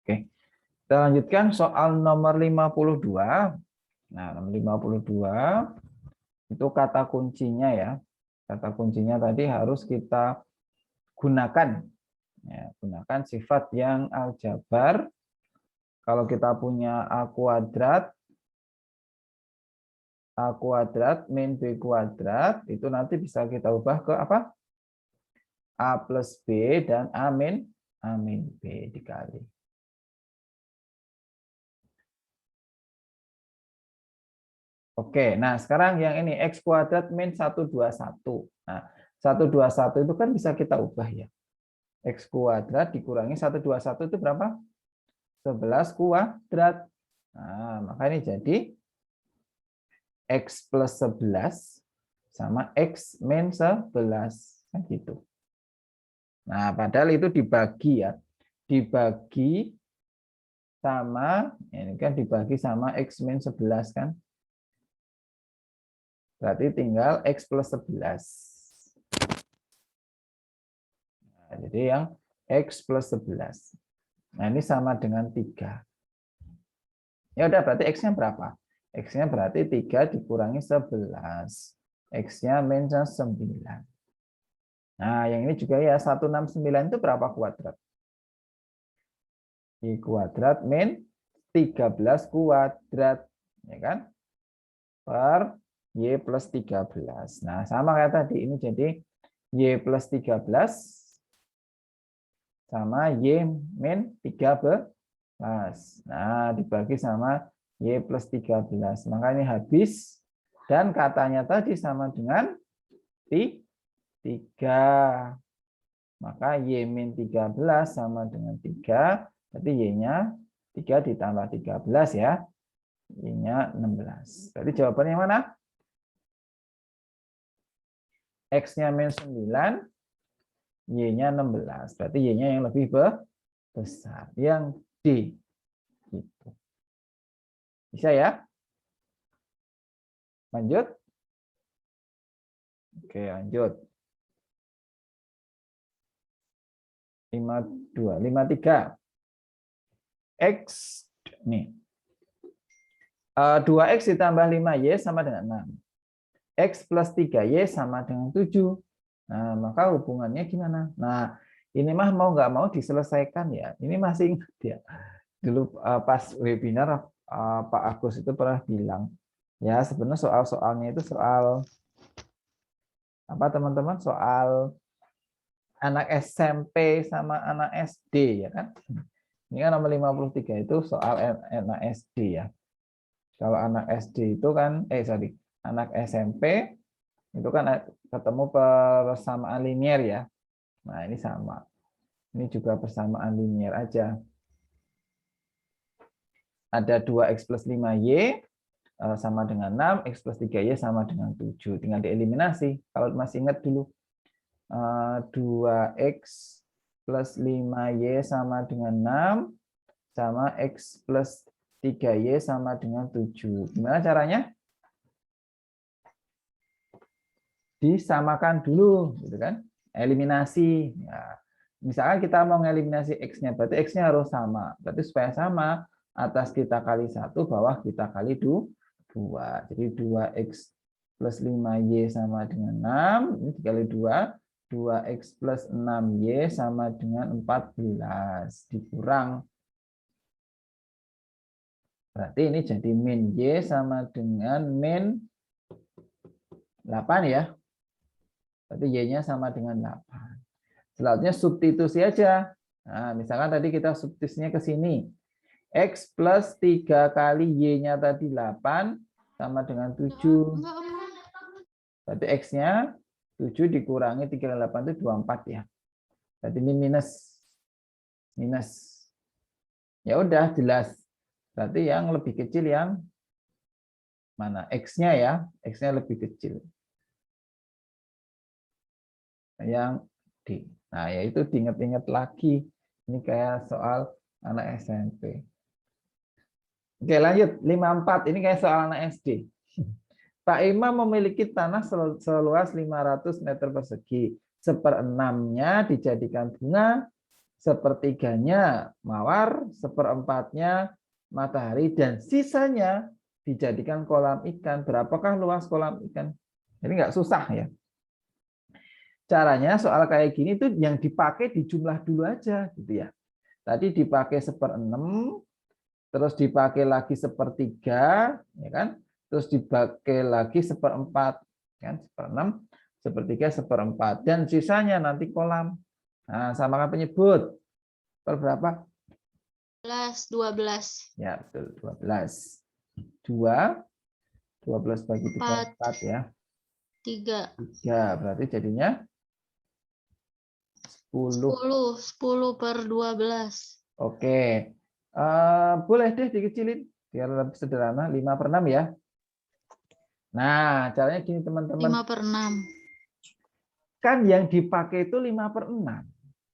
Oke. Kita lanjutkan soal nomor 52. Nah, nomor 52 itu kata kuncinya ya. Kata kuncinya tadi harus kita gunakan. Ya, gunakan sifat yang aljabar. Kalau kita punya A kuadrat min B kuadrat, itu nanti bisa kita ubah ke apa? A plus B dan A min B dikali. Oke, nah sekarang yang ini X kuadrat min 121. Nah, 121 itu kan bisa kita ubah ya. X kuadrat dikurangi 121 itu berapa? 11 kuadrat. Nah, maka ini jadi X plus 11 sama X min 11. Kan gitu. Nah, padahal itu dibagi ya. Dibagi sama, ini kan dibagi sama X min 11 kan. Berarti tinggal X plus 11. Nah, jadi yang X plus 11. Nah, ini sama dengan 3. Ya udah, berarti X-nya berapa? X-nya berarti 3 dikurangi 11. X-nya min 9. Nah, yang ini juga ya, 169 itu berapa kuadrat? Y kuadrat min 13 kuadrat. Ya kan? Per Y plus 13. Nah, sama kayak tadi. Ini jadi Y plus 13 sama Y min 13. Nah, dibagi sama Y plus 13. Maka ini habis. Dan katanya tadi sama dengan 3. Maka Y min 13 sama dengan 3. Berarti Y-nya 3 ditambah 13 ya. Y-nya 16. Berarti jawabannya mana? X-nya min 9. Y-nya 16. Berarti Y-nya yang lebih besar. Yang D. Gitu. Bisa ya? Lanjut. Oke, lanjut. 53. X nih. 2X ditambah 5Y sama dengan 6. X plus 3Y sama dengan 7. Nah, maka hubungannya gimana? Nah, ini mah mau nggak mau diselesaikan ya. Ini masih ingat ya. Dulu pas webinar Pak Agus itu pernah bilang, ya sebenarnya soal-soalnya itu soal apa teman-teman? Soal anak SMP sama anak SD ya kan. Ini kan nomor 53 itu soal anak SD ya. Kalau anak SD itu kan anak SMP itu kan ketemu persamaan linier ya. Nah, ini sama. Ini juga persamaan linier aja. Ada 2X plus 5Y sama dengan 6, X plus 3Y sama dengan 7. Tinggal dieliminasi. Kalau masih ingat dulu, 2X plus 5Y sama dengan 6, sama X plus 3Y sama dengan 7. Gimana caranya? Disamakan dulu, gitu kan? Eliminasi. Ya. Misalkan kita mau ngeliminasi X-nya, berarti X-nya harus sama. Berarti supaya sama, atas kita kali 1, bawah kita kali 2. Jadi 2X plus 5Y sama dengan 6. Ini dikali 2. 2X plus 6Y sama dengan 14. Dikurang. Berarti ini jadi min Y sama dengan min 8 ya. Berarti Y-nya sama dengan 8. Selanjutnya substitusi aja. Nah, misalkan tadi kita substitusinya ke sini. X plus 3 kali Y-nya tadi 8 sama dengan 7. Berarti X-nya 7 dikurangi 3 kali 8 itu 24 ya. Berarti ini minus. Ya udah jelas. Berarti yang lebih kecil yang mana? X-nya ya. X-nya lebih kecil. Yang D. Nah, yaitu diingat-ingat lagi. Ini kayak soal anak SMP. Oke, lanjut. 54. Ini kayak soal anak SD. Pak Imam memiliki tanah seluas 500 meter persegi. 1/6-nya dijadikan bunga, sepertiganya mawar, seperempatnya matahari, dan sisanya dijadikan kolam ikan. Berapakah luas kolam ikan? Jadi nggak susah ya. Caranya soal kayak gini tuh yang dipakai dijumlah dulu aja gitu ya. Tadi dipakai 1/6, terus dipakai lagi 1/3, ya kan? Terus dipakai lagi 1/4, kan? 1/6, 1/3, 1/4, dan sisanya nanti kolam. Nah, samakan penyebut. Per berapa? 12. Ya, betul, 12. 12 bagi 3, 4 ya. 3. 3, berarti jadinya 10. 10/12. Oke. Boleh deh dikecilin biar lebih sederhana, 5/6 ya. Nah, caranya gini teman-teman. 5/6. Kan yang dipakai itu 5/6.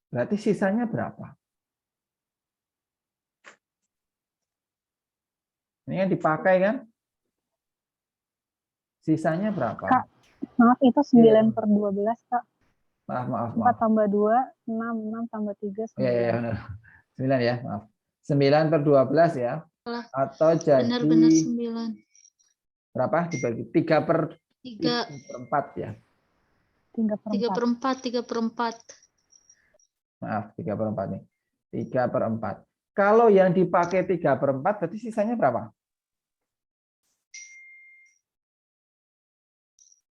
Berarti sisanya berapa? Ini yang dipakai kan? Sisanya berapa? Kak, maaf itu 9/12, Kak. Maaf. 4 tambah 2, 6, 6 tambah 3, 9. Ya, benar. 9 ya, maaf. 9/12 ya. Atau jadi Benar 9. berapa? Dibagi 3/4 ya. 3/4. Maaf, 3/4 nih. 3/4. Kalau yang dipakai 3/4, berarti sisanya berapa?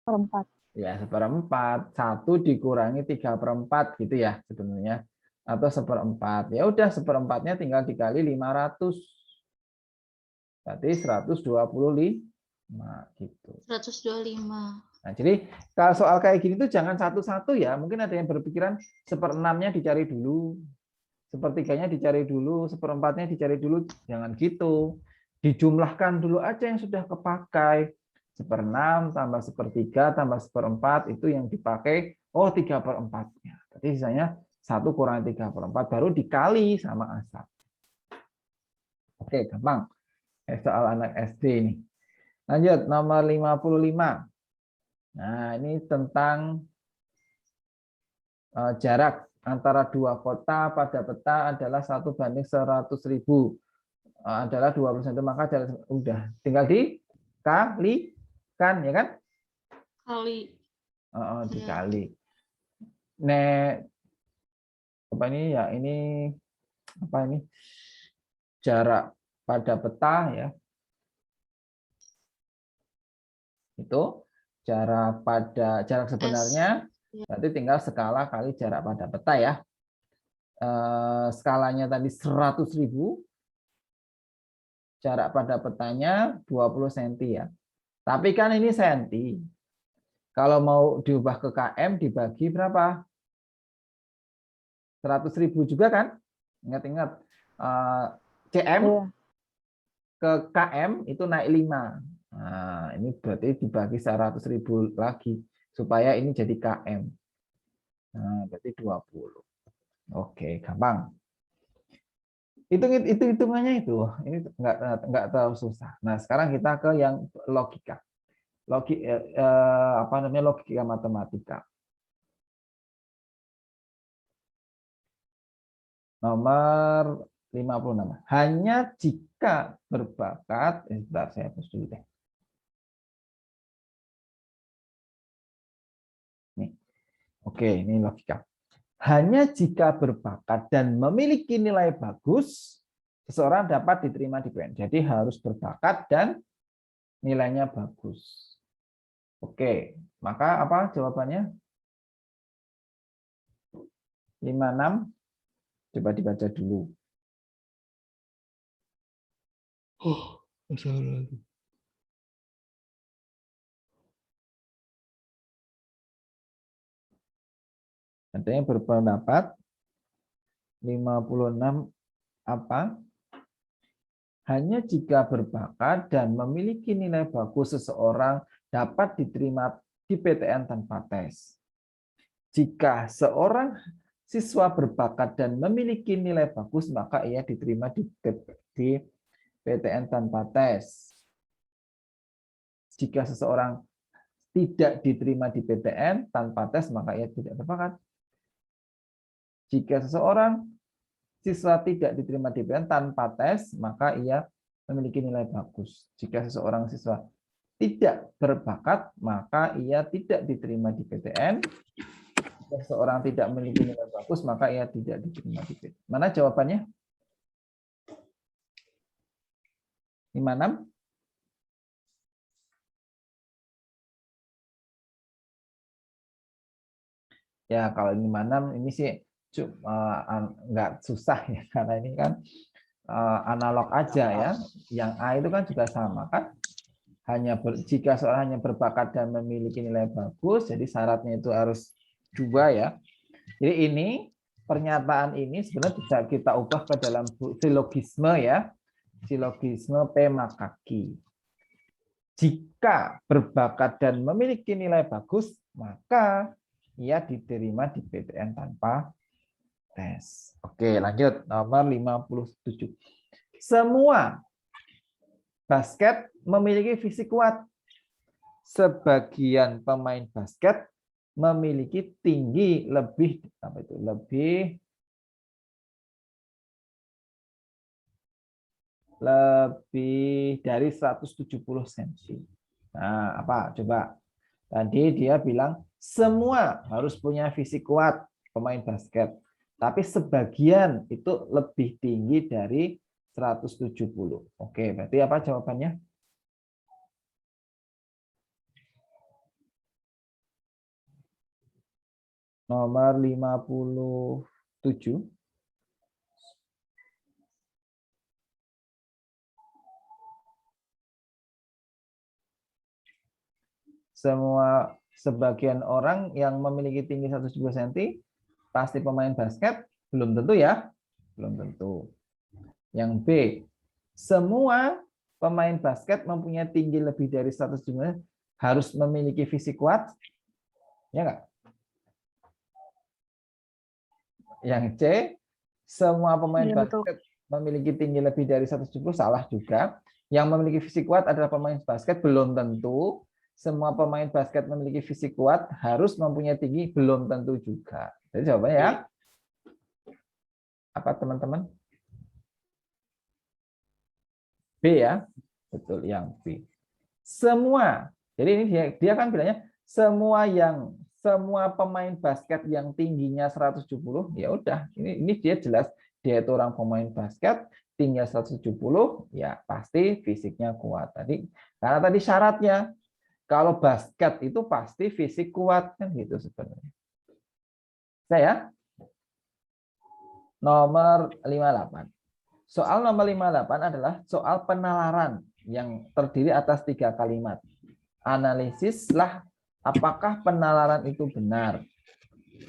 1/4. Ya, 1/4. 1 dikurangi 3/4 gitu ya sebenarnya. Atau 1/4. Ya udah, 1/4-nya tinggal dikali 500. Berarti 125 gitu. 125. Nah, jadi kalau soal kayak gini tuh jangan satu-satu ya. Mungkin ada yang berpikiran 1/6-nya dicari dulu, 1/3-nya dicari dulu, 1/4-nya dicari dulu. Jangan gitu. Dijumlahkan dulu aja yang sudah kepakai. 1/6 tambah 1/3 tambah 1/4 itu yang dipakai. Oh, 3/4-nya. Jadi sisanya 1 kurangi 3/4 baru dikali sama asal. Oke, gampang. Soal anak SD ini. Lanjut, nomor 55. Nah, ini tentang jarak antara dua kota pada peta adalah 1/100.000. Adalah 20 cm, maka udah tinggal dikalikan ya kan? Kali. Dikali. Nek apa ini ya, ini apa ini? Jarak pada peta ya. Itu jarak sebenarnya berarti tinggal skala kali jarak pada peta ya. Skalanya tadi 100.000, jarak pada petanya 20 cm ya. Tapi kan ini senti. Kalau mau diubah ke km dibagi berapa? 100.000 juga kan? Ingat-ingat cm ke km itu naik 5. Nah, ini berarti dibagi 100.000 lagi supaya ini jadi km. Nah, berarti 20. Oke, gampang. Hitungannya itu. Ini enggak terlalu susah. Nah, sekarang kita ke yang logika. Logika matematika. Nomor 56. Hanya jika berbakat, sebentar saya hapus dulu deh. Nih. Oke, ini logika. Hanya jika berbakat dan memiliki nilai bagus, seseorang dapat diterima di PN. Jadi harus berbakat dan nilainya bagus. Oke, maka apa jawabannya? 56. Coba dibaca dulu. Ada yang berpendapat 56 apa? Hanya jika berbakat dan memiliki nilai bagus seseorang dapat diterima di PTN tanpa tes. Jika seorang siswa berbakat dan memiliki nilai bagus, maka ia diterima di PTN tanpa tes. Jika seseorang tidak diterima di PTN tanpa tes, maka ia tidak berbakat. Jika seseorang siswa tidak diterima di PTN tanpa tes, maka ia memiliki nilai bagus. Jika seseorang siswa tidak berbakat, maka ia tidak diterima di PTN. Jika seseorang tidak memiliki nilai bagus, maka ia tidak diterima di PTN. Mana jawabannya? 56? Ya, kalau 56 ini sih nggak susah ya, karena ini kan analog aja ya. Yang A itu kan juga sama kan. Jika seorang hanya berbakat dan memiliki nilai bagus, jadi syaratnya itu harus 2 ya. Jadi ini pernyataan ini sebenarnya bisa kita ubah ke dalam silogisme ya. Silogisme P maka Q. Jika berbakat dan memiliki nilai bagus, maka ia diterima di PTN tanpa tes. Oke, lanjut. Nomor 57. Semua basket memiliki fisik kuat. Sebagian pemain basket memiliki tinggi lebih dari 170 cm. Nah, apa? Coba. Tadi dia bilang semua harus punya fisik kuat pemain basket. Tapi sebagian itu lebih tinggi dari 170. Oke, berarti apa jawabannya? Nomor 57. Sebagian orang yang memiliki tinggi 170 cm pasti pemain basket? Belum tentu ya. Belum tentu. Yang B, semua pemain basket mempunyai tinggi lebih dari 170 cm harus memiliki fisik kuat? Ya enggak? Yang C, semua pemain basket memiliki tinggi lebih dari 170, salah juga. Yang memiliki fisik kuat adalah pemain basket? Belum tentu. Semua pemain basket memiliki fisik kuat harus mempunyai tinggi? Belum tentu juga. Jadi jawabannya ya. Apa teman-teman? B ya. Betul, yang B. Semua. Jadi ini dia kan bilangnya semua pemain basket yang tingginya 170, ya udah. Ini dia jelas dia itu orang pemain basket tingginya 170, ya pasti fisiknya kuat. Karena tadi syaratnya kalau basket itu pasti fisik kuat kan gitu sebenarnya. Saya nomor 58. Soal nomor 58 adalah soal penalaran yang terdiri atas 3 kalimat. Analisislah apakah penalaran itu benar.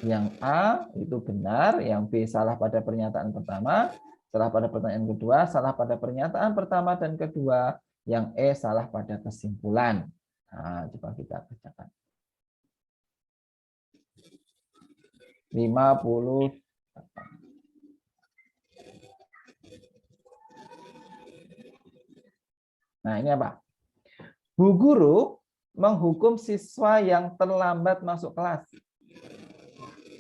Yang A itu benar, yang B salah pada pernyataan pertama, salah pada pertanyaan kedua, salah pada pernyataan pertama dan kedua, yang E salah pada kesimpulan. Nah, coba kita bacakan. 58. Nah, ini apa? Bu guru menghukum siswa yang terlambat masuk kelas.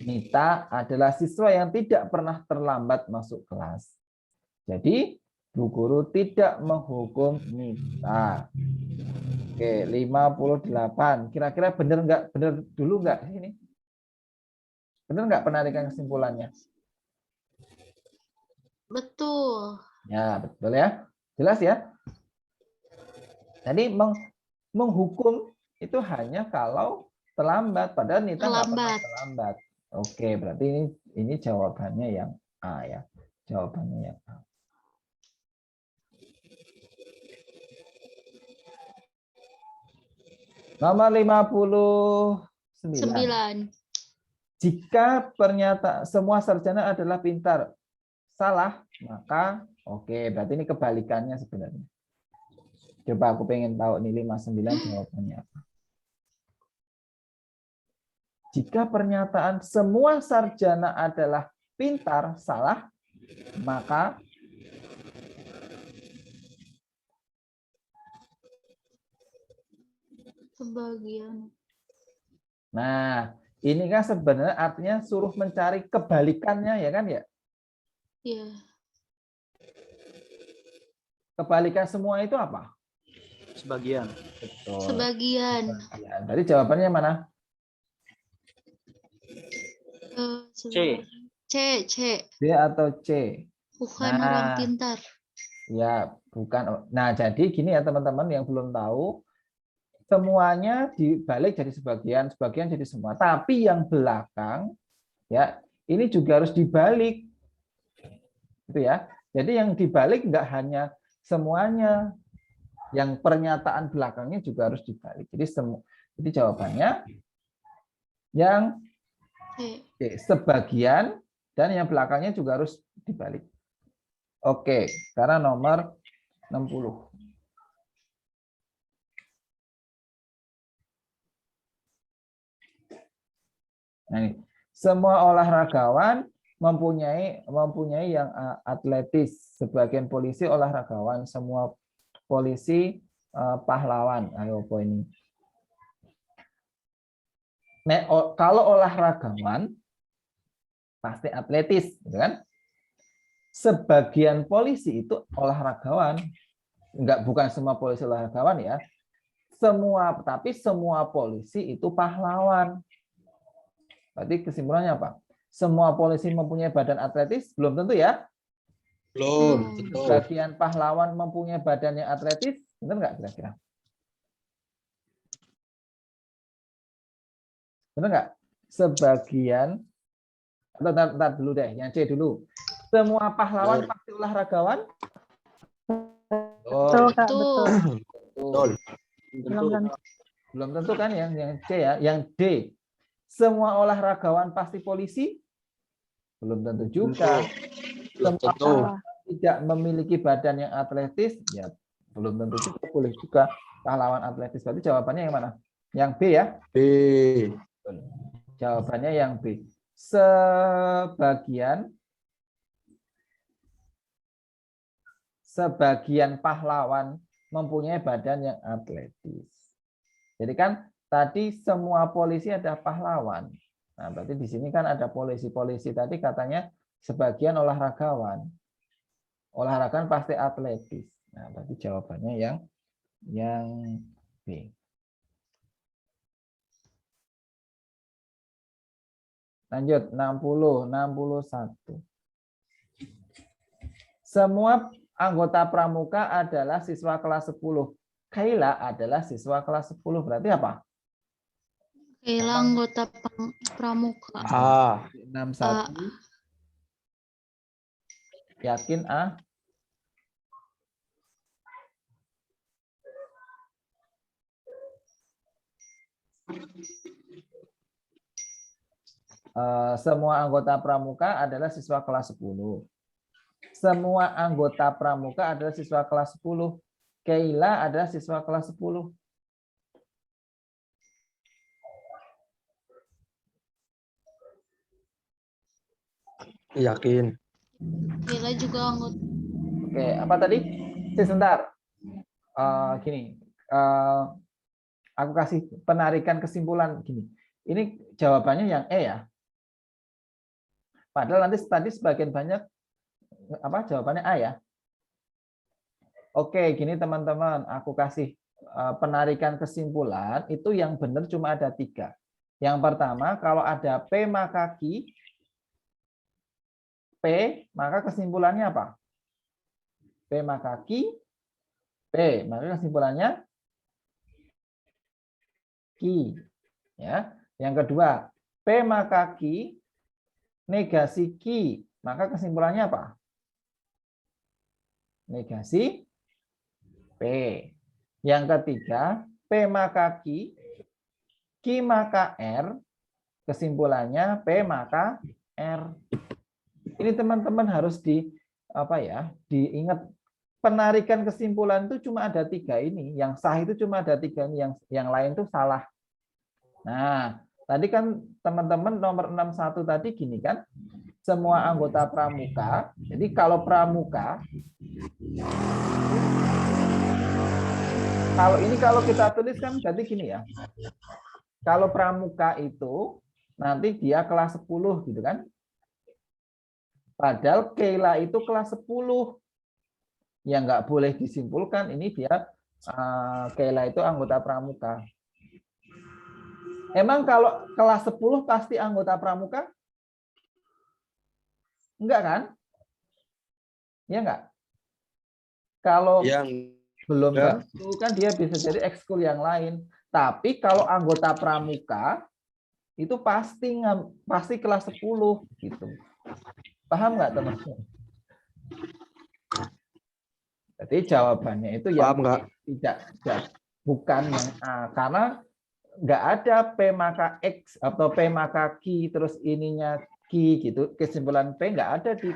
Nita adalah siswa yang tidak pernah terlambat masuk kelas. Jadi, Bu guru tidak menghukum Nita. Oke, 58. Kira-kira benar nggak? Benar dulu nggak ini? Benar nggak penarikan kesimpulannya? Betul. Ya, betul ya. Jelas ya? Jadi menghukum itu hanya kalau terlambat. Padahal Nita nggak pernah terlambat. Oke, berarti ini jawabannya yang A ya. Jawabannya yang A. Nomor 59. Jika pernyataan semua sarjana adalah pintar, salah, maka oke, berarti ini kebalikannya sebenarnya. Coba aku pengen tahu nih 59 jawabannya apa. Jika pernyataan semua sarjana adalah pintar, salah, maka sebagian. Nah, ini kan sebenarnya artinya suruh mencari kebalikannya ya kan ya. Iya. Kebalikan semua itu apa? Sebagian. Betul. Sebagian. Sebagian. Tadi jawabannya mana? C. B atau C? Bukan Nah. orang pintar. Ya, bukan. Nah, jadi gini ya teman-teman yang belum tahu, semuanya dibalik jadi sebagian, sebagian jadi semua. Tapi yang belakang, ya, ini juga harus dibalik, gitu ya. Jadi yang dibalik nggak hanya semuanya, yang pernyataan belakangnya juga harus dibalik. Jadi jawabannya yang C. sebagian dan yang belakangnya juga harus dibalik. Oke, karena nomor 60. Nah, ini. Semua olahragawan mempunyai yang atletis. Sebagian polisi olahragawan, semua polisi pahlawan. Ayo poin ini. Nah, kalau olahragawan pasti atletis, gitu kan? Sebagian polisi itu olahragawan, bukan semua polisi olahragawan ya. Tapi semua polisi itu pahlawan. Berarti kesimpulannya apa? Semua polisi mempunyai badan atletis? Belum tentu ya. Belum, betul. Sebagian pahlawan mempunyai badan yang atletis? Benar nggak kira-kira? Benar nggak? Sebagian, atau ntar dulu deh, yang C dulu. Semua pahlawan pasti olahragawan? Betul, Kak, Betul. betul. Betul. Belum tentu kan yang C ya. Yang D. Semua olahragawan pasti polisi? Belum tentu juga. Belum Semua tentu. tidak memiliki badan yang atletis? Ya, belum tentu juga. Boleh juga pahlawan atletis. Berarti jawabannya yang mana? Yang B ya? B. Jawabannya yang B. Sebagian pahlawan mempunyai badan yang atletis. Jadi kan tadi semua polisi ada pahlawan. Nah, berarti di sini kan ada polisi-polisi tadi katanya sebagian olahragawan. Olahragawan pasti atletis. Nah, berarti jawabannya yang B. Lanjut 61. Semua anggota pramuka adalah siswa kelas 10. Kaila adalah siswa kelas 10. Berarti apa? Kaila anggota pramuka. A. 61. Yakin A? Semua anggota pramuka adalah siswa kelas 10. Semua anggota pramuka adalah siswa kelas 10. Kaila adalah siswa kelas 10. Yakin. Kaila juga anggota. Oke, apa tadi? Sebentar. Gini, aku kasih penarikan kesimpulan gini. Ini jawabannya yang E ya. Padahal nanti tadi sebagian banyak jawabannya A ya. Oke, gini teman-teman, aku kasih penarikan kesimpulan itu yang benar cuma ada 3. Yang pertama, kalau ada P maka Q, P maka kesimpulannya apa? P maka Q, P maka kesimpulannya Q. Ya. Yang kedua, P maka Q, negasi Q, maka kesimpulannya apa? Negasi P. Yang ketiga, P maka Q, Q maka R, kesimpulannya P maka R. Ini teman-teman harus diingat, penarikan kesimpulan itu cuma ada 3 ini. Yang sah itu cuma ada 3 ini, yang lain itu salah. Nah, tadi kan teman-teman nomor 61 tadi gini kan, semua anggota pramuka. Jadi kalau pramuka, kalau kita tulis kan berarti gini ya. Kalau pramuka itu nanti dia kelas 10 gitu kan. Padahal Keila itu kelas 10. Yang nggak boleh disimpulkan ini dia Keila itu anggota pramuka. Emang kalau kelas 10 pasti anggota pramuka? Enggak kan? Ya enggak? Kalau Yang belum enggak. tentu kan dia bisa jadi ekskul yang lain. Tapi kalau anggota pramuka itu pasti kelas 10 gitu. Paham nggak teman-teman? Jadi jawabannya itu yang Paham nggak? tidak bukan yang A, karena nggak ada P maka X atau P maka Q terus ininya Q gitu. Kesimpulan P nggak ada di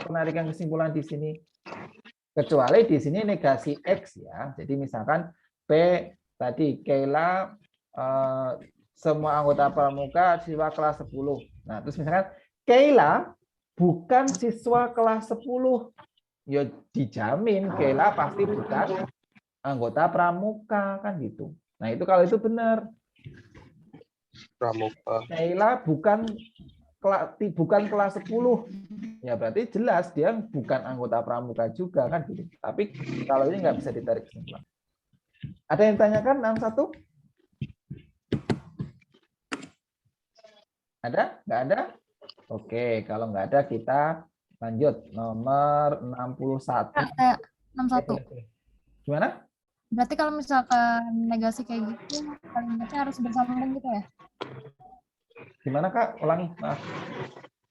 penarikan kesimpulan di sini. Kecuali di sini negasi X ya. Jadi misalkan P tadi Keila semua anggota pramuka siswa kelas 10. Nah, terus misalkan Keila bukan siswa kelas 10. Ya dijamin Keila pasti bukan anggota pramuka kan gitu. Nah, itu kalau itu benar. Pramuka. Keila bukan kelas 10. Ya berarti jelas dia bukan anggota pramuka juga kan gitu. Tapi kalau ini nggak bisa ditarik kesimpulan. Ada yang tanyakan 61? Ada? Nggak ada? Oke, kalau nggak ada kita lanjut nomor 61. 61. Gimana? Berarti kalau misalkan negasi kayak gitu, kalimatnya harus bersambung gitu ya? Gimana Kak? Ulangi. Maaf.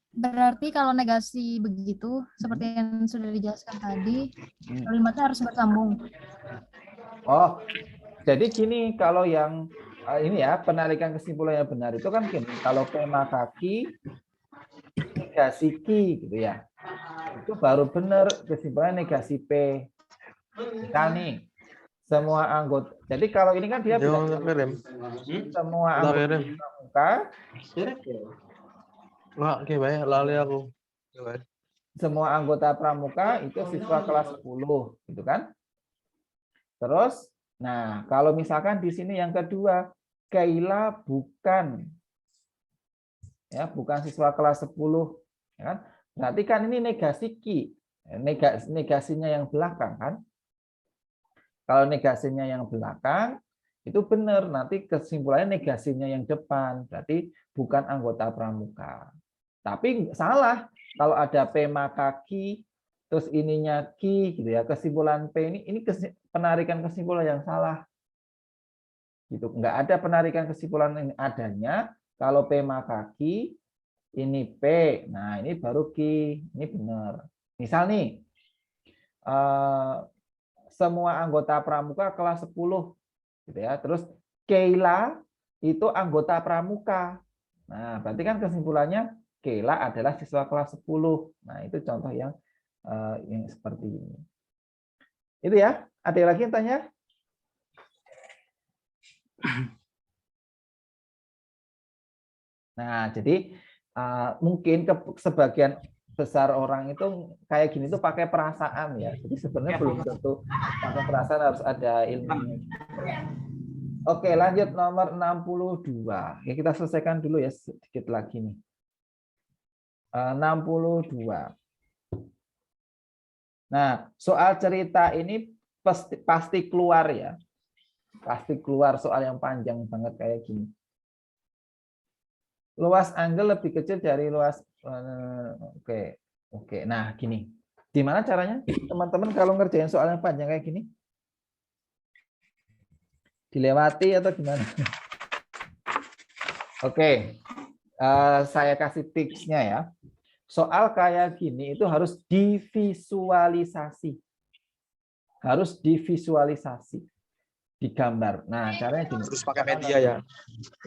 Berarti kalau negasi begitu, seperti yang sudah dijelaskan tadi, kalimatnya harus bersambung. Oh, jadi gini, kalau yang ini ya, penarikan kesimpulan yang benar itu kan gini, kalau P maka Q, negasi Q gitu ya. Itu baru benar kesimpulan negasi P. Misal nih, semua anggota. Jadi kalau ini kan dia bilang semua anggota pramuka, lali aku. semua anggota pramuka itu siswa kelas 10, gitu kan? Terus, nah kalau misalkan di sini yang kedua, Keila bukan siswa kelas 10, ya kan? Berarti kan ini negasi Q, negasinya yang belakang kan? Kalau negasinya yang belakang itu benar, nanti kesimpulannya negasinya yang depan, berarti bukan anggota pramuka. Tapi salah kalau ada P maka Q, terus ininya Q gitu ya, kesimpulan P ini penarikan kesimpulan yang salah. Gitu. Nggak ada penarikan kesimpulan ini, adanya kalau P maka Q, ini P. Nah, ini baru Q. Ini benar. Misal nih, semua anggota pramuka kelas 10 gitu ya. Terus Keila itu anggota pramuka. Nah, berarti kan kesimpulannya Keila adalah siswa kelas 10. Nah, itu contoh yang seperti ini. Itu ya. Ada lagi yang tanya? Nah, jadi mungkin sebagian besar orang itu kayak gini tuh pakai perasaan ya. Jadi sebenarnya belum tentu pakai perasaan, harus ada ilmunya. Oke, lanjut nomor 62. Ya, kita selesaikan dulu ya sedikit lagi nih. 62. Nah, soal cerita ini pasti keluar ya. Pasti keluar soal yang panjang banget kayak gini. Luas angle lebih kecil dari luas Oke. Nah, gini. Gimana caranya? Teman-teman kalau ngerjain soal yang panjang kayak gini? Dilewati atau gimana? Oke. Saya kasih tipsnya ya. Soal kayak gini itu harus divisualisasi. Harus divisualisasi. Digambar. Nah, caranya gini. Terus pakai media ya.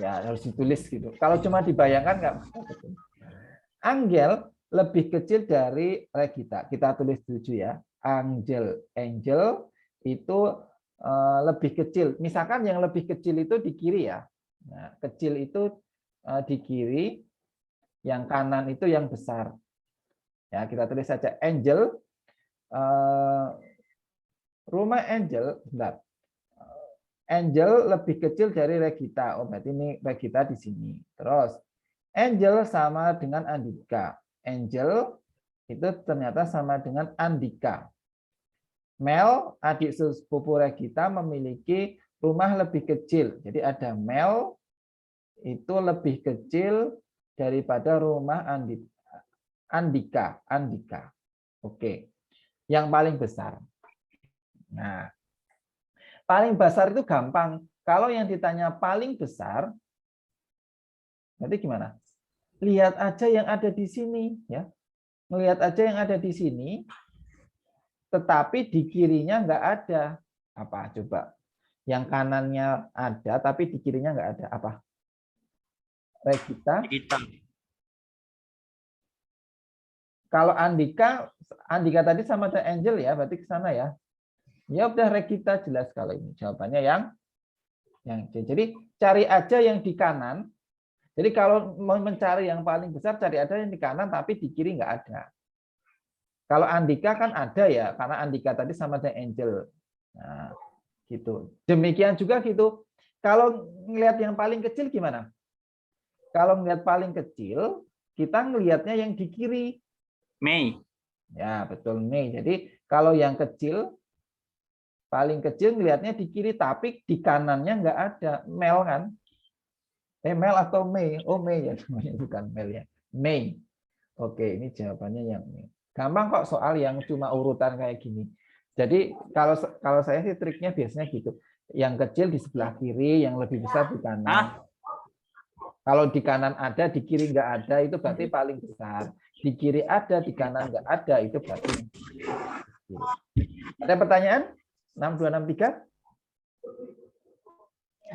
Ya, harus ditulis gitu. Kalau cuma dibayangkan nggak. Angel lebih kecil dari Regita. Kita tulis 7 ya. Angel itu lebih kecil. Misalkan yang lebih kecil itu di kiri ya. Nah, kecil itu di kiri, yang kanan itu yang besar. Ya, kita tulis saja Angel. Rumah Angel, bentar. Angel lebih kecil dari Regita. Oh, berarti ini Regita di sini. Terus Angel sama dengan Andika. Angel itu ternyata sama dengan Andika. Mel, adik sepupu Regita, memiliki rumah lebih kecil. Jadi ada Mel itu lebih kecil daripada rumah Andika. Oke. Yang paling besar. Nah, paling besar itu gampang. Kalau yang ditanya paling besar, nanti gimana? Lihat aja yang ada di sini, ya. Melihat aja yang ada di sini, tetapi di kirinya nggak ada. Apa coba? Yang kanannya ada, tapi di kirinya nggak ada. Apa? Regita. Kalau Andika tadi sama ada Angel ya, berarti ke sana ya. Ya udah Regita jelas kalau ini. Jawabannya yang C. Jadi cari aja yang di kanan. Jadi kalau mau mencari yang paling besar, cari aja yang di kanan, tapi di kiri nggak ada. Kalau Andika kan ada ya, karena Andika tadi sama dengan Angel. Nah, gitu. Demikian juga gitu. Kalau ngelihat yang paling kecil gimana? Kalau ngelihat paling kecil, kita ngelihatnya yang di kiri. Mei. Ya, betul Mei. Jadi kalau yang kecil, paling kecil ngelihatnya di kiri, tapi di kanannya nggak ada. Mel kan? Mel atau Mei? Oh Mei ya, namanya bukan Mel ya. Mei. Oke, ini jawabannya yang Mei. Gampang kok soal yang cuma urutan kayak gini. Jadi kalau saya sih triknya biasanya gitu. Yang kecil di sebelah kiri, yang lebih besar di kanan. Kalau di kanan ada, di kiri nggak ada, itu berarti paling besar. Di kiri ada, di kanan nggak ada, itu berarti. Ada pertanyaan? 6263?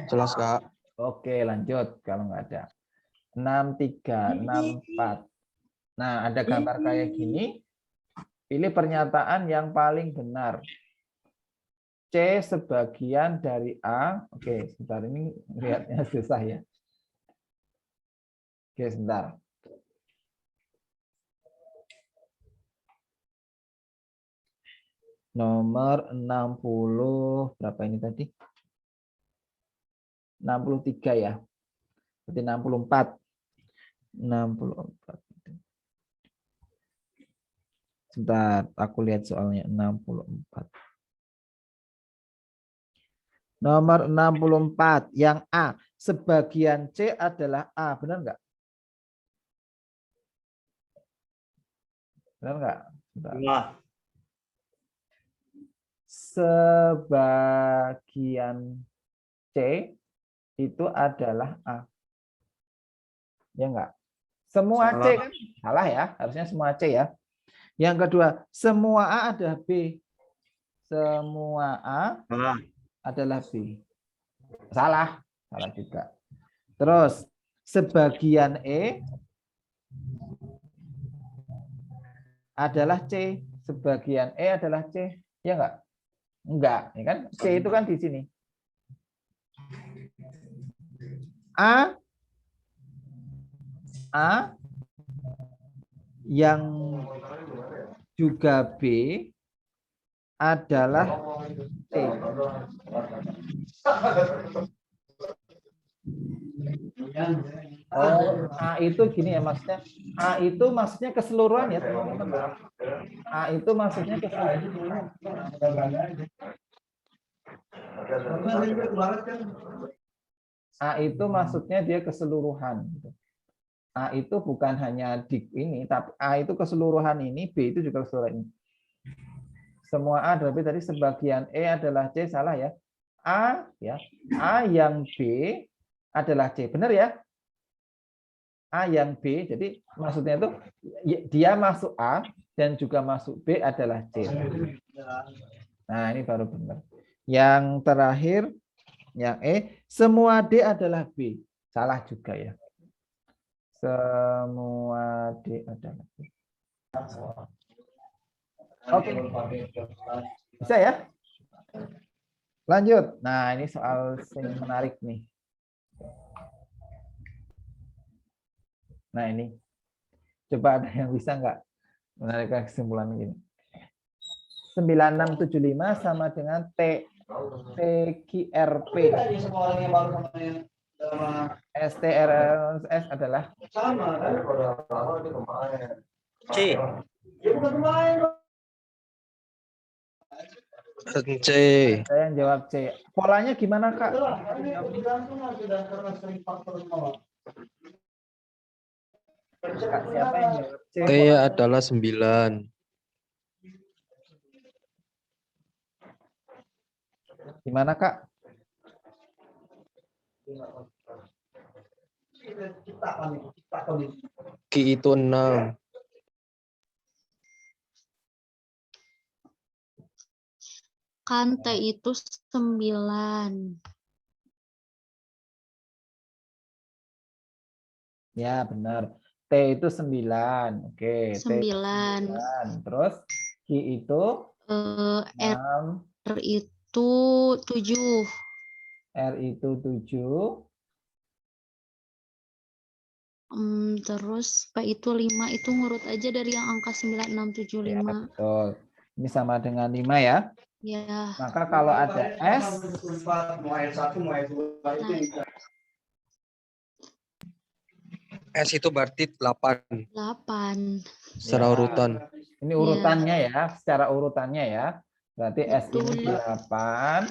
Jelas, Kak. Oke, lanjut kalau nggak ada. 6364. Nah, ada gambar kayak gini. Pilih pernyataan yang paling benar. C sebagian dari A. Oke, sebentar ini lihatnya susah ya. Oke, sebentar. Nomor 60, berapa ini tadi? 63 ya. Berarti 64. 64. Sebentar, aku lihat soalnya 64. Nomor 64, yang A. Sebagian C adalah A, benar nggak? Benar nggak? Nah. Sebagian C itu adalah A. Ya enggak? Semua Salah. C kan? Salah ya, harusnya semua C ya. Yang kedua, semua A adalah B. Semua A adalah B. Salah. Salah juga. Terus, sebagian E adalah C. Sebagian E adalah C. Ya enggak? Enggak. Ya kan? C itu kan di sini. A yang juga B adalah C. Oh, A itu gini ya maksudnya. A itu maksudnya keseluruhan ya teman-teman. A itu maksudnya keseluruhan. A itu maksudnya dia keseluruhan. A itu bukan hanya di ini, tapi A itu keseluruhan ini, B itu juga keseluruhan ini. Semua A adalah B, tadi sebagian E adalah C, salah ya. A ya, A yang B adalah C, benar ya? A yang B, jadi maksudnya itu dia masuk A dan juga masuk B adalah C. Nah, ini baru benar. Yang terakhir, yang E, semua D adalah B. Salah juga ya. Semua D adalah B. Oke. Bisa ya? Lanjut. Nah, ini soal yang menarik nih. Nah, ini. Coba ada yang bisa nggak menarikkan kesimpulan begini. 9675 sama dengan TQRP. STRS adalah C. C. Saya yang jawab C. Polanya gimana, Kak? Kak, siapa yang jawab C? T Polanya adalah 9. gimana, Kak? Q itu 6. Kan T itu 9. Ya, benar. T itu 9. Oke, T 9. 9. Terus Q itu R 6, itu 7. R itu 7. Terus P itu 5. Itu ngurut aja dari yang angka 9, 6, 7, Ya, 5. betul. Ini sama dengan 5 ya. Ya. Maka kalau ada S, S itu berarti 8 8. secara Ya. urutan. Ini urutannya ya, secara urutannya ya. Berarti S ini Betul. 8.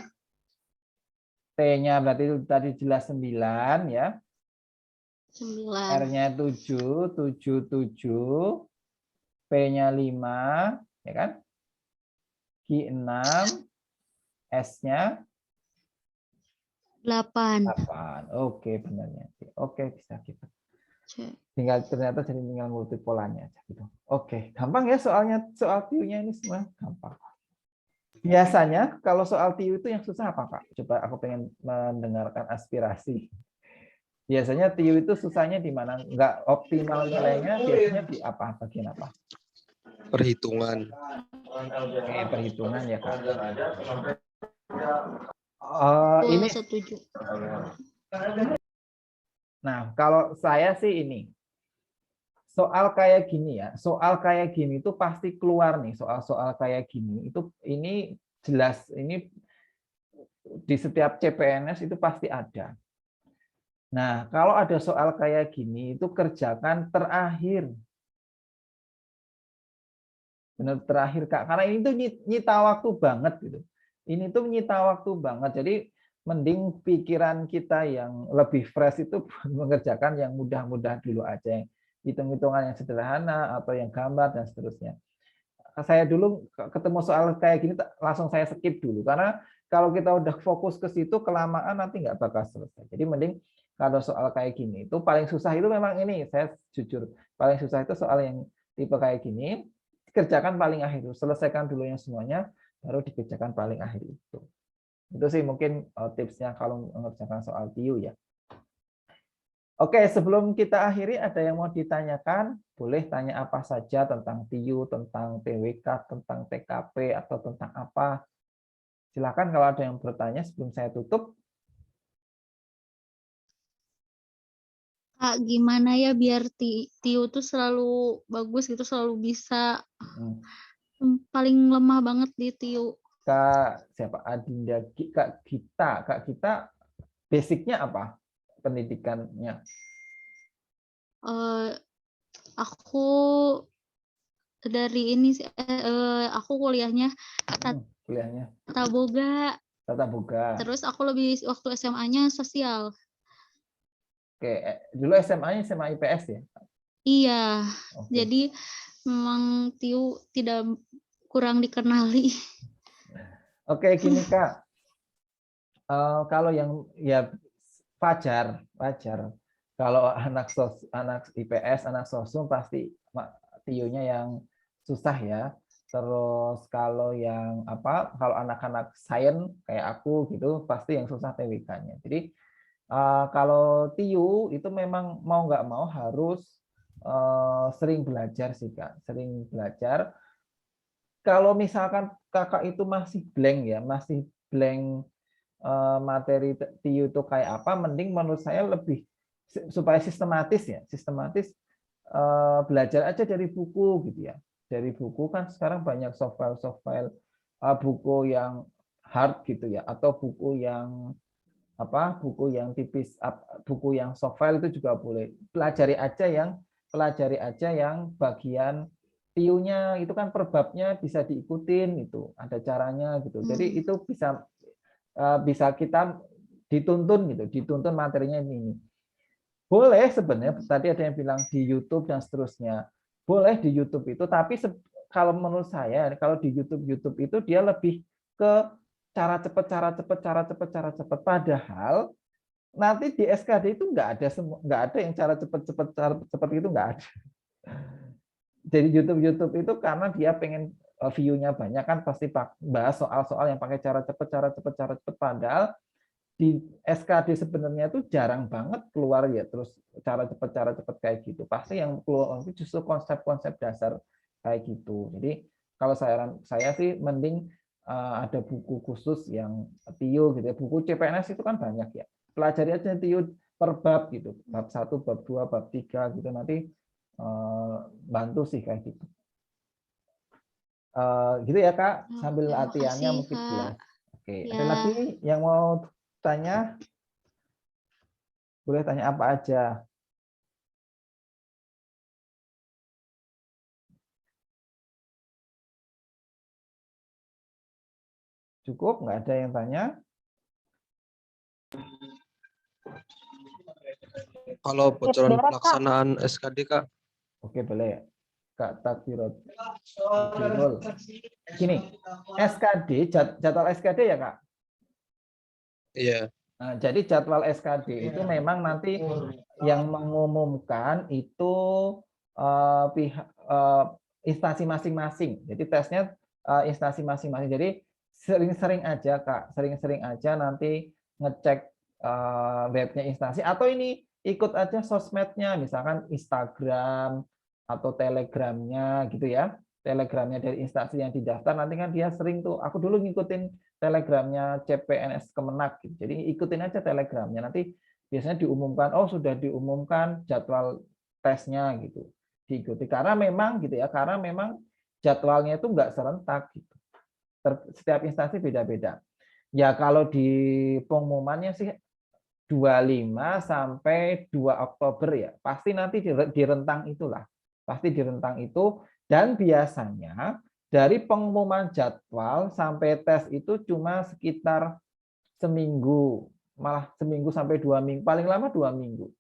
T-nya berarti itu tadi jelas 9 ya. 9. R-nya 7, 7, 7. P-nya 5, ya kan? Q 6, S-nya 8. 8. Oke, benarnya. Oke, bisa kita. C. Ternyata jadi tinggal ngutip polanya aja gitu. Oke, gampang ya soalnya, soal TIU-nya ini semua gampang. Biasanya kalau soal TIU itu yang susah apa, Kak? Coba aku pengen mendengarkan aspirasi. Biasanya TIU itu susahnya di mana? Nggak optimal nilainya, biasanya di apa? Bagian apa? Perhitungan. Oke, perhitungan ya, Kak. Ini setuju. Nah, kalau saya sih ini, soal kayak gini ya, soal kayak gini itu pasti keluar nih, soal-soal kayak gini, itu ini jelas, ini di setiap CPNS itu pasti ada. Nah, kalau ada soal kayak gini, itu kerjakan terakhir. Benar terakhir, Kak. Karena ini tuh nyita waktu banget gitu. Ini tuh nyita waktu banget. Jadi mending pikiran kita yang lebih fresh itu mengerjakan yang mudah-mudah dulu aja, yang hitung-hitungan yang sederhana atau yang gambar dan seterusnya. Saya dulu ketemu soal kayak gini langsung saya skip dulu karena kalau kita udah fokus ke situ kelamaan nanti nggak bakal selesai. Jadi mending kalau soal kayak gini itu paling susah itu memang ini, saya jujur paling susah itu soal yang tipe kayak gini, kerjakan paling akhir, selesaikan dulu yang semuanya baru dikerjakan paling akhir itu. Itu sih mungkin tipsnya kalau mengerjakan soal TIU ya. Oke, sebelum kita akhiri, ada yang mau ditanyakan? Boleh tanya apa saja tentang TIU, tentang TWK, tentang TKP, atau tentang apa. Silakan kalau ada yang bertanya sebelum saya tutup. Kak, gimana ya biar TIU tuh selalu bagus gitu, selalu bisa. Paling lemah banget di TIU. Kak siapa? Adinda, Kak Gita, basicnya apa pendidikannya? Aku dari ini sih, aku kuliahnya Kuliahnya tata boga. tata boga. Terus aku lebih waktu SMA-nya sosial. Oke, dulu SMA-nya SMA IPS ya? Iya, Oke. jadi memang TIU tidak kurang dikenali. Oke, gini Kak. Kalau yang ya wajar. Kalau anak IPS, anak sosum pasti TIU-nya yang susah ya. Terus kalau yang kalau anak-anak sains kayak aku gitu pasti yang susah TWK-nya. Jadi kalau TIU itu memang mau nggak mau harus sering belajar sih Kak, sering belajar. Kalau misalkan kakak itu masih blank ya, masih blank materi TIU itu kayak apa, mending menurut saya lebih supaya sistematis ya, sistematis belajar aja dari buku gitu ya. Dari buku kan sekarang banyak softfile buku yang hard gitu ya, atau buku yang buku yang tipis, buku yang softfile itu juga boleh. Pelajari aja yang bagian TIU-nya itu kan per babnya bisa diikutin itu, ada caranya gitu. Jadi itu bisa kita dituntun gitu, dituntun materinya ini. Boleh sebenarnya tadi ada yang bilang di YouTube dan seterusnya. Boleh di YouTube itu, tapi kalau menurut saya kalau di YouTube itu dia lebih ke cara cepat. Padahal nanti di SKD itu nggak ada yang cara cepat itu nggak ada. Jadi YouTube itu karena dia pengen view-nya banyak kan pasti bahas soal-soal yang pakai cara cepat. Padahal di SKD sebenarnya itu jarang banget keluar ya terus cara cepat kayak gitu. Pasti yang keluar itu justru konsep-konsep dasar kayak gitu. Jadi kalau saya sih mending ada buku khusus yang TIU gitu ya. Buku CPNS itu kan banyak ya. Pelajari aja TIU per bab gitu. Bab 1, bab 2, bab 3 gitu nanti bantu sih kayak gitu. Gitu ya Kak, sambil latihannya mungkin jelas. Oke, ada lagi yang mau tanya? Boleh tanya apa aja. Cukup? Nggak ada yang tanya? Kalau bocoran pelaksanaan SKD, Kak. Oke, boleh. Kak Takbirul. Gini, SKD, jadwal SKD ya Kak? Iya. Nah, jadi jadwal SKD itu memang nanti yang mengumumkan itu pihak instansi masing-masing. Jadi tesnya instansi masing-masing. Jadi sering-sering aja Kak, sering-sering aja nanti ngecek webnya instansi atau ini ikut aja sosmednya, misalkan Instagram atau Telegramnya gitu ya. Telegramnya dari instansi yang didaftar nanti kan dia sering tuh. Aku dulu ngikutin Telegramnya CPNS Kemenak gitu. Jadi ikutin aja Telegramnya. Nanti biasanya diumumkan, oh sudah diumumkan jadwal tesnya gitu. Diikuti karena memang gitu ya, karena memang jadwalnya itu enggak serentak gitu. Setiap instansi beda-beda. Ya kalau di pengumumannya sih 25 sampai 2 Oktober ya. Pasti nanti di rentang itulah. Pasti di rentang itu dan biasanya dari pengumuman jadwal sampai tes itu cuma sekitar seminggu, malah seminggu sampai 2 minggu, paling lama 2 minggu.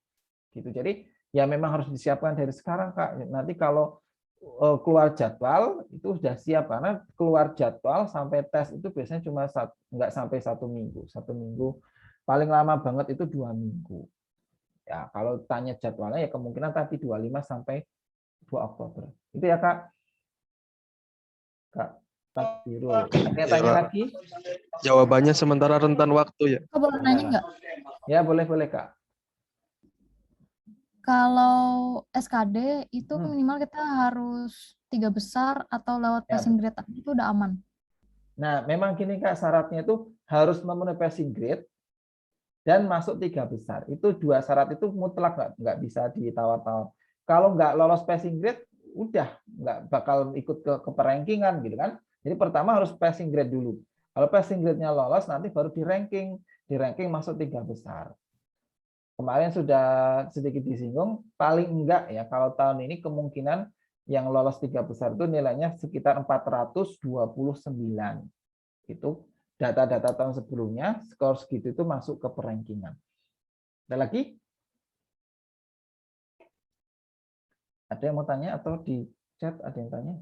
Gitu. Jadi ya memang harus disiapkan dari sekarang Kak. Nanti kalau keluar jadwal itu sudah siap karena keluar jadwal sampai tes itu biasanya cuma nggak sampai 1 minggu. 1 minggu paling lama banget itu 2 minggu. Ya kalau tanya jadwalnya ya kemungkinan tadi 25 sampai 2 Oktober. Itu ya Kak. Kak Takbirul. Ada yang tanya lagi? Jawabannya sementara rentan waktu ya. Kak, boleh nanya nggak? Ya boleh Kak. Kalau SKD itu minimal kita harus 3 besar atau lewat passing grade itu udah aman? Nah memang gini Kak, syaratnya itu harus memenuhi passing grade dan masuk 3 besar. Itu 2 syarat itu mutlak nggak bisa ditawar-tawar. Kalau nggak lolos passing grade, udah nggak bakal ikut ke perankingan gitu kan. Jadi pertama harus passing grade dulu. Kalau passing grade-nya lolos, nanti baru di ranking masuk 3 besar. Kemarin sudah sedikit disinggung, paling enggak ya kalau tahun ini kemungkinan yang lolos 3 besar itu nilainya sekitar 429. Itu data-data tahun sebelumnya, skor segitu itu masuk ke perankingan. Ada lagi? Ada yang mau tanya atau di chat ada yang tanya?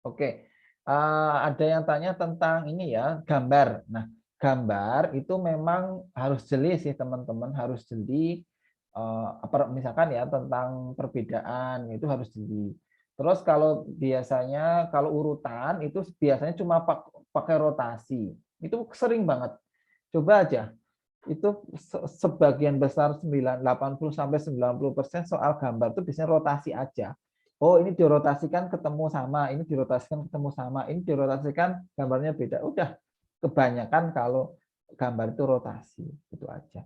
Oke, ada yang tanya tentang ini ya, gambar. Nah, gambar itu memang harus jeli sih teman-teman, harus jeli. Misalkan ya tentang perbedaan itu harus jeli. Terus kalau biasanya kalau urutan itu biasanya cuma pakai rotasi. Itu sering banget. Coba aja. Itu sebagian besar 80 sampai 90% soal gambar itu biasanya rotasi aja. Oh, ini dirotasikan ketemu sama, ini dirotasikan ketemu sama, ini dirotasikan gambarnya beda. Udah kebanyakan kalau gambar itu rotasi, itu aja.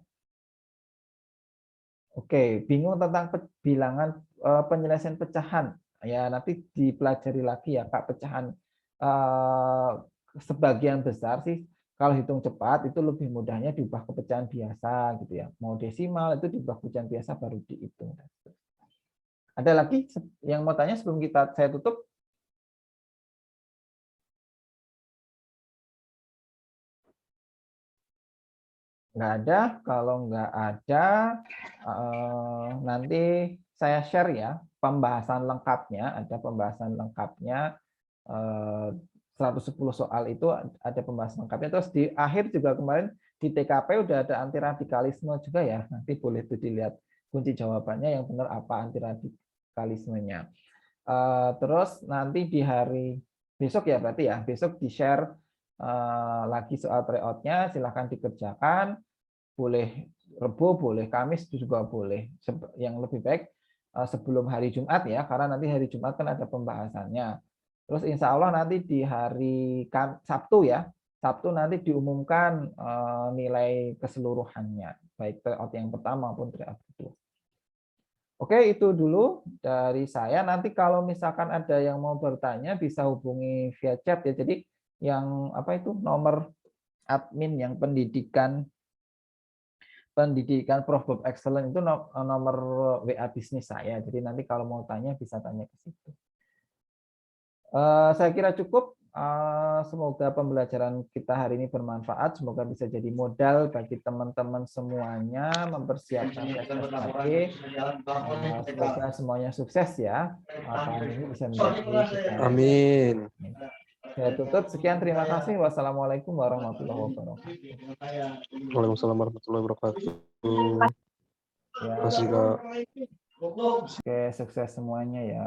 Oke, bingung tentang bilangan penyelesaian pecahan. Ya, nanti dipelajari lagi ya, Kak, pecahan sebagian besar sih Kalau hitung cepat itu lebih mudahnya diubah ke pecahan biasa gitu ya. Mau desimal itu diubah ke pecahan biasa baru dihitung. Ada lagi yang mau tanya sebelum saya tutup? Nggak ada. Kalau nggak ada, nanti saya share ya pembahasan lengkapnya. Ada pembahasan lengkapnya. 110 soal itu ada pembahasan lengkapnya. Terus di akhir juga kemarin di TKP udah ada anti radikalisme juga ya. Nanti boleh tuh dilihat kunci jawabannya yang benar apa anti radikalismenya. Terus nanti di hari besok ya berarti ya, besok di-share lagi soal tryout-nya, silahkan dikerjakan. Boleh Rebo, boleh Kamis juga boleh. Yang lebih baik sebelum hari Jumat ya, karena nanti hari Jumat kan ada pembahasannya. Terus insya Allah nanti di hari Sabtu ya, Sabtu nanti diumumkan nilai keseluruhannya, baik tryout yang pertama maupun tryout kedua. Oke, itu dulu dari saya. Nanti kalau misalkan ada yang mau bertanya bisa hubungi via chat ya. Jadi yang apa itu nomor admin yang pendidikan Prof Bob Excellent itu nomor WA bisnis saya. Jadi nanti kalau mau tanya bisa tanya ke situ. Saya kira cukup. Semoga pembelajaran kita hari ini bermanfaat. Semoga bisa jadi modal bagi teman-teman semuanya mempersiapkan tes SKD. Semoga semuanya sukses ya. Tahun ini bisa menjadi sukses. Amin. Saya tutup. Sekian, terima kasih. Wassalamualaikum warahmatullahi wabarakatuh. Waalaikumsalam warahmatullahi wabarakatuh. Ya. Terima kasih, Kak. Oke, sukses semuanya ya.